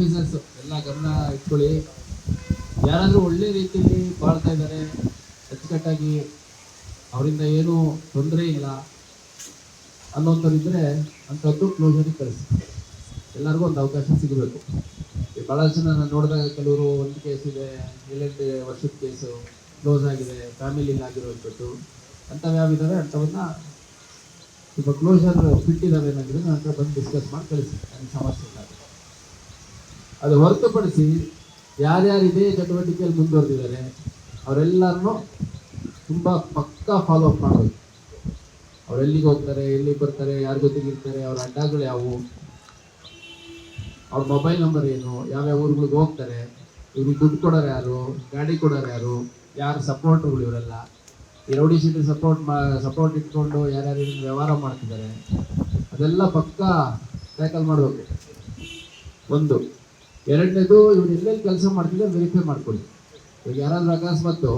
Officers ಎಲ್ಲ ಗಮನ ಇಟ್ಕೊಳ್ಳಿ. ಯಾರಾದರೂ ಒಳ್ಳೆ ರೀತಿಯಲ್ಲಿ ಬಾಳ್ತಾ ಇದ್ದಾರೆ, ಅಚ್ಚುಕಟ್ಟಾಗಿ ಅವರಿಂದ ಏನೂ ತೊಂದರೆ ಇಲ್ಲ ಅನ್ನೋಂಥವ್ರು ಇದ್ದರೆ ಅಂಥದ್ದು ಕ್ಲೋಸರಿಗೆ ಕಳಿಸಿ. ಎಲ್ಲರಿಗೂ ಒಂದು ಅವಕಾಶ ಸಿಗಬೇಕು. ಭಾಳಷ್ಟು ಜನ ನಾನು ನೋಡಿದಾಗ ಕೆಲವರು ಒಂದು ಕೇಸ್ ಇದೆ, 7 ವರ್ಷದ ಕೇಸು ಕ್ಲೋಸ್ ಆಗಿದೆ, ಫ್ಯಾಮಿಲಿಲಿ ಆಗಿರುವಂಥದ್ದು, ಅಂಥವು ಯಾವಿದ್ದಾವೆ ಅಂಥವನ್ನ ಸ್ವಲ್ಪ ಕ್ಲೋಸರ್ ಫಿಟ್ ಇದ್ದಾವೆ ಏನಾಗಿದೆ ನನ್ನ ಹತ್ರ ಬಂದು ಡಿಸ್ಕಸ್ ಮಾಡಿ ಕಳಿಸಿ, ನನಗೆ ಸಮಸ್ಯೆ ಇಲ್ಲ. ಅದು ಹೊರತುಪಡಿಸಿ ಯಾರ್ಯಾರು ಇದೇ ಚಟುವಟಿಕೆಯಲ್ಲಿ ಮುಂದುವರೆದಿದ್ದಾರೆ ಅವರೆಲ್ಲರನ್ನೂ ತುಂಬ ಪಕ್ಕಾ ಫಾಲೋ ಅಪ್ ಮಾಡಬೇಕು. ಅವ್ರು ಎಲ್ಲಿಗೆ ಹೋಗ್ತಾರೆ, ಎಲ್ಲಿಗೆ ಬರ್ತಾರೆ, ಯಾರ ಜೊತೆಗಿರ್ತಾರೆ, ಅವ್ರ ಅಡ್ಡಗಳು ಯಾವುವು, ಅವ್ರ ಮೊಬೈಲ್ ನಂಬರ್ ಏನು, ಯಾವ್ಯಾವ ಊರುಗಳಿಗೆ ಹೋಗ್ತಾರೆ, ಇವ್ರಿಗೆ ದುಡ್ಡು ಕೊಡೋರು ಯಾರು, ಗಾಡಿ ಕೊಡೋರು ಯಾರು, ಯಾರು ಸಪೋರ್ಟ್ಗಳು ಇವರೆಲ್ಲ, ಈ ರೌಡಿ ಶೀಟ್ ಸಪೋರ್ಟ್ ಇಟ್ಕೊಂಡು ಯಾರ್ಯಾರು ವ್ಯವಹಾರ ಮಾಡ್ತಿದ್ದಾರೆ ಅದೆಲ್ಲ ಪಕ್ಕಾ ಟ್ಯಾಕಲ್ ಮಾಡಬೇಕು. ಒಂದು. ಎರಡನೇದು, ಇವ್ರು ಎಲ್ಲೆಲ್ಲಿ ಕೆಲಸ ಮಾಡ್ತಿದ್ದಾರೆ ವೆರಿಫೈ ಮಾಡ್ಕೊಳ್ಳಿ. ಈಗ ಯಾರಾದ್ರೂ ಅಕಸ್ಮಾತ್ತು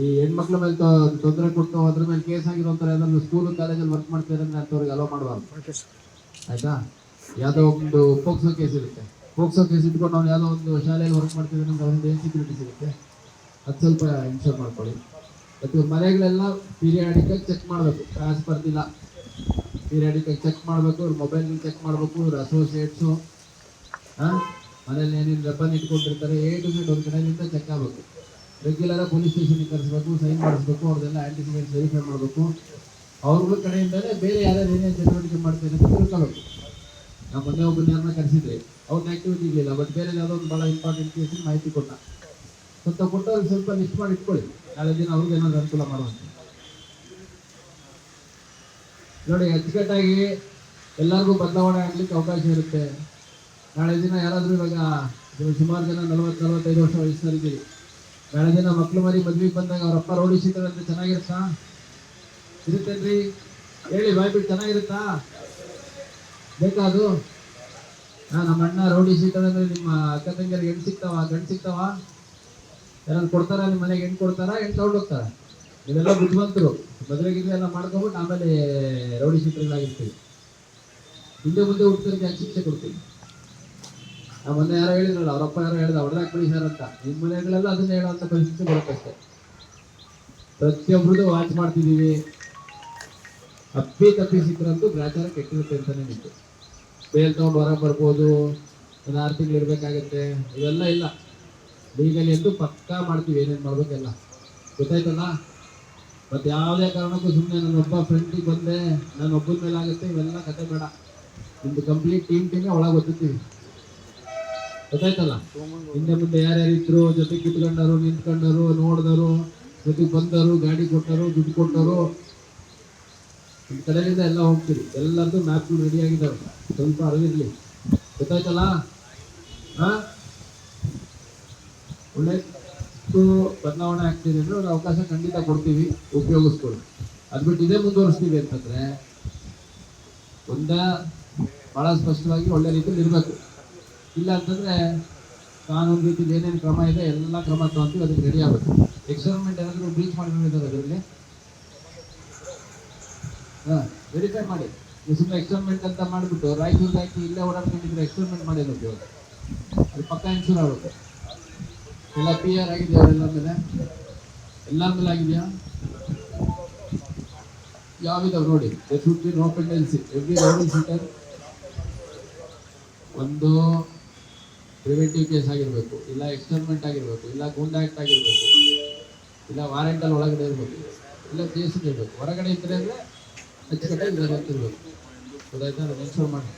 ಈ ಹೆಣ್ಮಕ್ಳ ಮೇಲೆ ತೊಂದರೆ ಕೊಟ್ಟು ಅದ್ರ ಮೇಲೆ ಕೇಸ್ ಆಗಿರೋಂಥರ ಯಾವ್ದಾದ್ರು ಸ್ಕೂಲು ಕಾಲೇಜಲ್ಲಿ ವರ್ಕ್ ಮಾಡ್ತಿದ್ದಾರೆ ಅಂದ್ರೆ ಅಂಥವ್ರಿಗೆ ಅಲೋ ಮಾಡಬಾರ್ದು. ಆಯ್ತಾ? ಯಾವುದೋ ಒಂದು ಪೋಕ್ಸೋ ಕೇಸ್ ಇರುತ್ತೆ, ಪೋಕ್ಸೋ ಕೇಸ್ ಇಟ್ಕೊಂಡು ಅವ್ನು ಯಾವುದೋ ಒಂದು ಶಾಲೆಯಲ್ಲಿ ವರ್ಕ್ ಮಾಡ್ತಿದ್ದಾನೆ ಅಂದ್ರೆ ಅವ್ರಿಂದ ಏನು ಸೆಕ್ಯೂರಿಟಿ ಸಿಗುತ್ತೆ, ಅದು ಸ್ವಲ್ಪ ಇನ್ಶೂರ್ ಮಾಡ್ಕೊಳ್ಳಿ. ಮತ್ತು ಮನೆಗಳೆಲ್ಲ ಪೀರಿಯಾಡಿಕಾಗಿ ಚೆಕ್ ಮಾಡಬೇಕು, ಕಾಸು ಬರ್ತಿಲ್ಲ ಪೀರಿಯಾಡಿಕಾಗಿ ಚೆಕ್ ಮಾಡಬೇಕು. ಇವ್ರ ಮೊಬೈಲ್ಗಳು ಚೆಕ್ ಮಾಡಬೇಕು, ಇವ್ರ ಅಸೋಸಿಯೇಟ್ಸು ಮನೇಲಿ ಏನೇನು ವೆಪನ್ ಇಟ್ಕೊಂಡಿರ್ತಾರೆ A to Z ಒಂದು ಕಡೆಯಿಂದ ಚೆಕ್ ಆಗಬೇಕು. ರೆಗ್ಯುಲರಾಗಿ ಪೊಲೀಸ್ ಸ್ಟೇಷನ್ಗೆ ಕರೆಸಬೇಕು, ಸೈನ್ ಮಾಡಿಸ್ಬೇಕು, ಅವ್ರದ್ದೆಲ್ಲ ಆ್ಯಂಟಿಸಿಡೆಂಟ್ಸ್ ವೆರಿಫೈ ಮಾಡಬೇಕು. ಅವ್ರಗಳ ಕಡೆಯಿಂದಲೇ ಬೇರೆ ಯಾರ್ಯಾರು ಏನೇನು ಚಟುವಟಿಕೆ ಮಾಡ್ತಾರೆ ಅಂತ ತಿಳ್ಕೊಬೇಕು. ನಾವು ಮೊನ್ನೆ ಒಬ್ಬರನ್ನ ಕರೆಸಿದ್ರಿ, ಅವ್ರನ್ನ ಆ್ಯಕ್ಟಿವಿಟಿ ಇರಲಿಲ್ಲ, ಬಟ್ ಬೇರೆ ಯಾವುದೋ ಒಂದು ಭಾಳ ಇಂಪಾರ್ಟೆಂಟ್ ಕೇಸಿಗೆ ಮಾಹಿತಿ ಕೊಟ್ಟ. ಕೊಟ್ಟು ಅವ್ರಿಗೆ ಸ್ವಲ್ಪ ಲಿಸ್ಟ್ ಮಾಡಿ ಇಟ್ಕೊಳ್ಳಿ, ನಾಳೆ ದಿನ ಅವ್ರಿಗೆ ಏನಾದ್ರು ಅನುಕೂಲ ಮಾಡುವಂಥ. ನೋಡಿ, ಅಚ್ಚುಕಟ್ಟಾಗಿ ಎಲ್ಲರಿಗೂ ಬದಲಾವಣೆ ಆಗ್ಲಿಕ್ಕೆ ಅವಕಾಶ ಇರುತ್ತೆ. ನಾಳೆ ದಿನ ಯಾರಾದರೂ ಇವಾಗ ಸುಮಾರು ಜನ 40-45 ವರ್ಷ ವಯಸ್ಸಿನಲ್ಲಿದ್ದೀವಿ, ನಾಳೆ ದಿನ ಮಕ್ಕಳು ಮರಿ ಮದ್ವೆಗೆ ಬಂದಾಗ ಅವ್ರ ಅಪ್ಪ ರೌಡಿ ಶೀಟರ್ ಅಂತ ಚೆನ್ನಾಗಿರುತ್ತಾ? ಇರುತ್ತೇನ್ರಿ? ಹೇಳಿ, ಬಾಯ್ಬಿಟ್ಟು ಚೆನ್ನಾಗಿರುತ್ತಾ? ಬೇಕಾ ಅದು? ನಮ್ಮ ಅಣ್ಣ ರೌಡಿ ಶೀಟರ್ ಅಂದ್ರೆ ನಿಮ್ಮ ಅಕ್ಕ ತಂಗಿಯರಿಗೆ ಹೆಣ್ಣು ಸಿಗ್ತಾವ? ಯಾರು ಕೊಡ್ತಾರ? ನಿಮ್ಮ ಮನೆಗೆ ಹೆಣ್ಣು ಕೊಡ್ತಾರ? ಹೆಣ್ಣು ತಗೊಂಡು ಹೋಗ್ತಾರ? ನೀವೆಲ್ಲ ಬುದ್ಧಿವಂತರು, ಮದುವೆಗಿದ್ರೆ ಎಲ್ಲ ಮಾಡ್ಕೊಬಿಟ್ಟು ಆಮೇಲೆ ರೌಡಿ ಶೀಟರ್ಗಳಾಗಿರ್ತೀವಿ. ಹಿಂದೆ ಮುಂದೆ ಹುಡ್ತರಿಗೆ ಯಾಕೆ ಶಿಕ್ಷೆ ಕೊಡ್ತೀವಿ? ನಮ್ಮ ಮೊನ್ನೆ ಯಾರೋ ಹೇಳಿದ್ರಲ್ಲ, ಅವರಪ್ಪ ಯಾರೋ ಹೇಳ್ದ ಹೊಡೆದಾಕ್ಬಿಡಿ ಸರ್ ಅಂತ. ನಿಮ್ಮ ಮನೆಗಳೆಲ್ಲ ಅದನ್ನೇ ಹೇಳೋಂಥ ಪರಿಸ್ಥಿತಿ ಬರುತ್ತಷ್ಟೇ. ಪ್ರತಿಯೊಬ್ಬರದು ವಾಚ್ ಮಾಡ್ತಿದ್ದೀವಿ. ತಪ್ಪಿ ಸಿಕ್ಕರಂತೂ ಗ್ರಾಚಾರ ಕೆಟ್ಟಿರುತ್ತೆ ಅಂತಾನೆ ನಿಂತು. ಬೇಲ್ ತೊಗೊಂಡು ಹೊರಗೆ ಬರ್ಬೋದು, ಒಂದು 6 ತಿಂಗಳು ಇರಬೇಕಾಗತ್ತೆ, ಇವೆಲ್ಲ ಇಲ್ಲ. ಲೀಗಲಿ ಅಂತೂ ಪಕ್ಕಾ ಮಾಡ್ತೀವಿ, ಏನೇನು ಮಾಡ್ಬೇಕೆಲ್ಲ. ಗೊತ್ತಾಯ್ತಲ್ಲ? ಮತ್ತು ಯಾವುದೇ ಕಾರಣಕ್ಕೂ ಸುಮ್ಮನೆ ನನ್ನೊಬ್ಬ ಫ್ರೆಂಡಿಗೆ ಬಂದೆ, ನಾನು ಒಬ್ಬನ ಮೇಲೆ ಆಗುತ್ತೆ, ಇವೆಲ್ಲ ಕತೆ ಬೇಡ. ನಿಮ್ದು ಕಂಪ್ಲೀಟ್ ಟೀಮ್ಗೆ ಒಳಗೆ ಓದುತ್ತೀವಿ. ಗೊತ್ತಾಯ್ತಲ್ಲ? ಹಿಂದೆ ಮುಂದೆ ಯಾರ್ಯಾರು ಇದ್ರು, ಜೊತೆ ಕಿತ್ಕೊಂಡರು, ನಿಂತ್ಕೊಂಡರು, ನೋಡಿದರು, ಜೊತೆಗೆ ಬಂದರು, ಗಾಡಿ ಕೊಟ್ಟರು, ದುಡ್ಡು ಕೊಟ್ಟರು, ಈ ಕಡೆಯಿಂದ ಎಲ್ಲ ಹೋಗ್ತೀರಿ. ಎಲ್ಲರದ್ದು ಮ್ಯಾಪ್ಗಳು ರೆಡಿ ಆಗಿದ್ದಾವೆ, ಸ್ವಲ್ಪ ಅರಿವಿರಲಿ. ಗೊತ್ತಾಯ್ತಲ್ಲ? ಒಳ್ಳೆ ಬದಲಾವಣೆ ಆಗ್ತಿದೆ ಅಂದ್ರೆ ಒಂದು ಅವಕಾಶ ಖಂಡಿತ ಕೊಡ್ತೀವಿ, ಉಪಯೋಗಿಸ್ಕೊಳ್ಳಿ. ಅದು ಬಿಟ್ಟು ಇದೇ ಮುಂದುವರಿಸ್ತೀವಿ ಅಂತಂದ್ರೆ ಭಾಳ ಸ್ಪಷ್ಟವಾಗಿ ಒಳ್ಳೆ ರೀತಿಯಲ್ಲಿ ಇರಬೇಕು. ಇಲ್ಲ ಅಂತಂದರೆ ಕಾನೂನು ರೀತಿಯಲ್ಲಿ ಏನೇನು ಕ್ರಮ ಇದೆ ಎಲ್ಲ ಕ್ರಮ ತಗೊಂತೀವಿ, ಅದಕ್ಕೆ ರೆಡಿ ಆಗಬೇಕು. ಎಕ್ಸ್ಪೆರಿಮೆಂಟ್ ಏನಾದರೂ ಬ್ರೀಚ್ ಮಾಡಿಕೊಂಡಿದ್ದಾರೆ ಅದರಲ್ಲಿ ವೆರಿಫೈ ಮಾಡಿ. ನೀವು ಸುಮ್ಮನೆ ಎಕ್ಸ್ಪೆರಿಮೆಂಟ್ ಅಂತ ಮಾಡಿಬಿಟ್ಟು ರಾಯಚೂರಿಗೆ ಹಾಕಿ ಇಲ್ಲೇ ಓಡಾಡ್ಕೊಂಡಿದ್ರೆ ಎಕ್ಸ್ಪೆರಿಮೆಂಟ್ ಮಾಡಿ ಇವಾಗ ಅದು ಪಕ್ಕ ಇನ್ಶೂರ್ ಆಗುತ್ತೆ. ಎಲ್ಲ PR ಆಗಿದೆಯಾ? ಎಲ್ಲರ ಮೇಲೆ ಆಗಿದೆಯಾ? ಯಾವಿದಾವೆ ನೋಡಿ. Should be no pendency. Every rowdy sheeter ಒಂದು ಪ್ರಿವೆಂಟಿವ್ ಕೇಸ್ ಆಗಿರಬೇಕು, ಇಲ್ಲ ಎಕ್ಸ್ಪೆರಿಮೆಂಟ್ ಆಗಿರಬೇಕು, ಇಲ್ಲ ಗೂಂಡಾ ಆಕ್ಟ್ ಆಗಿರಬೇಕು, ಇಲ್ಲ ವಾರೆಂಟಲ್ಲಿ ಒಳಗಡೆ ಇರಬೇಕು, ಇಲ್ಲ ಕೇಸ್ ಇರಬೇಕು. ಹೊರಗಡೆ ಇದ್ದರೆ ಅಂದರೆ ಅಚ್ಚುಕಟ್ಟಾಗಿ ಇರಬೇಕು. ಗೊತ್ತಾಯ್ತಾ? ಮೆನ್ಷನ್ ಮಾಡಿ.